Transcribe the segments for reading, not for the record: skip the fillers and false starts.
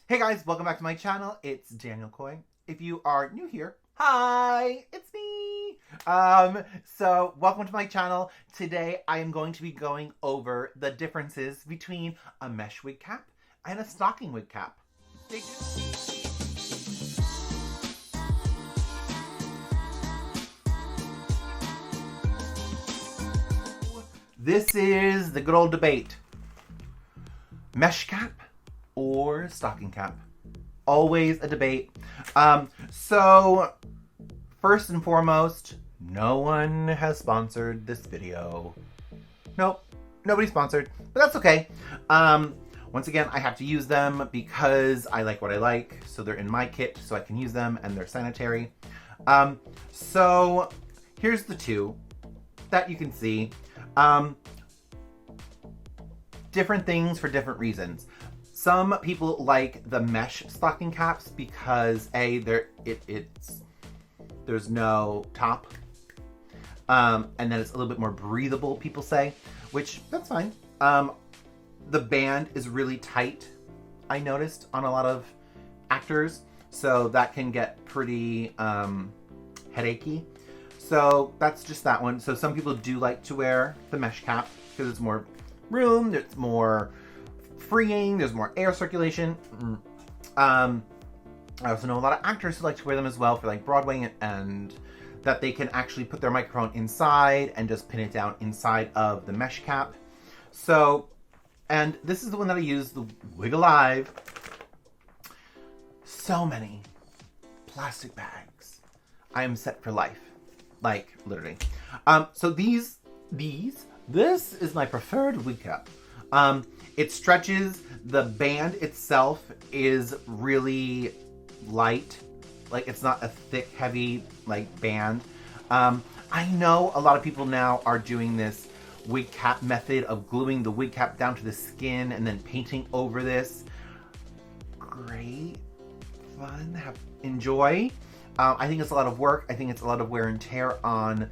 Hey guys, welcome back to my channel. It's Daniel Koye. If you are new here, hi, it's me. So welcome to my channel. Today I am going to be going over the differences between a mesh wig cap and a stocking wig cap. Stay tuned. This is the good old debate. Mesh cap or stocking cap? Always a debate. So first and foremost, no one has sponsored this video. Nope, nobody sponsored, but that's okay. Once again, I have to use them because I like what I like, so they're in my kit, so I can use them, and they're sanitary. So here's the two that you can see. Different things for different reasons. Some people like the mesh stocking caps because there's no top, and then it's a little bit more breathable, people say, which that's fine. The band is really tight, I noticed, on a lot of actors, so that can get pretty headachy. So that's just that one. So some people do like to wear the mesh cap because it's more room, it's more freeing, there's more air circulation. I also know a lot of actors who like to wear them as well for like Broadway, and that they can actually put their microphone inside and just pin it down inside of the mesh cap. So, and this is the one that I use, the Wig Alive. So many plastic bags. I am set for life. Like, literally. So this is my preferred wig cap. It stretches. The band itself is really light. Like, it's not a thick, heavy, like, band. I know a lot of people now are doing this wig cap method of gluing the wig cap down to the skin and then painting over this. Great. Fun. Enjoy. I think it's a lot of work. I think it's a lot of wear and tear on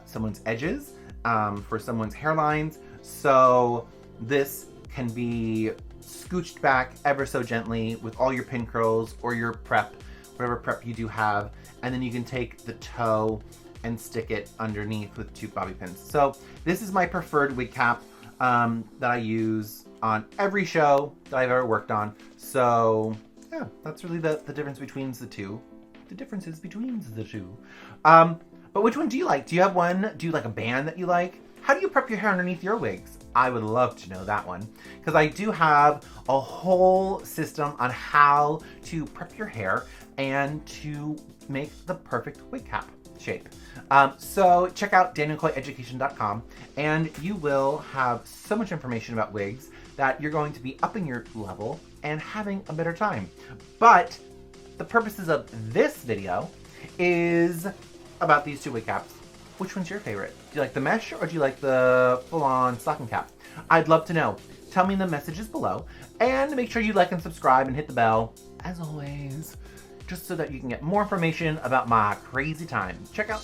someone's edges, for someone's hairlines. So this can be scooched back ever so gently with all your pin curls or your prep, whatever prep you do have, and then you can take the toe and stick it underneath with two bobby pins. So this is my preferred wig cap that I use on every show that I've ever worked on. So yeah, that's really the difference between the two. The differences between the two. But which one do you like? Do you have one? Do you like a band that you like? How do you prep your hair underneath your wigs? I would love to know that one, because I do have a whole system on how to prep your hair and to make the perfect wig cap shape. So check out danielkoyeeducation.com, and you will have so much information about wigs that you're going to be upping your level and having a better time. But the purposes of this video is about these two wig caps. Which one's your favorite? Do you like the mesh or do you like the full-on stocking cap? I'd love to know. Tell me in the messages below, and make sure you like and subscribe and hit the bell, as always, just so that you can get more information about my crazy time. Check out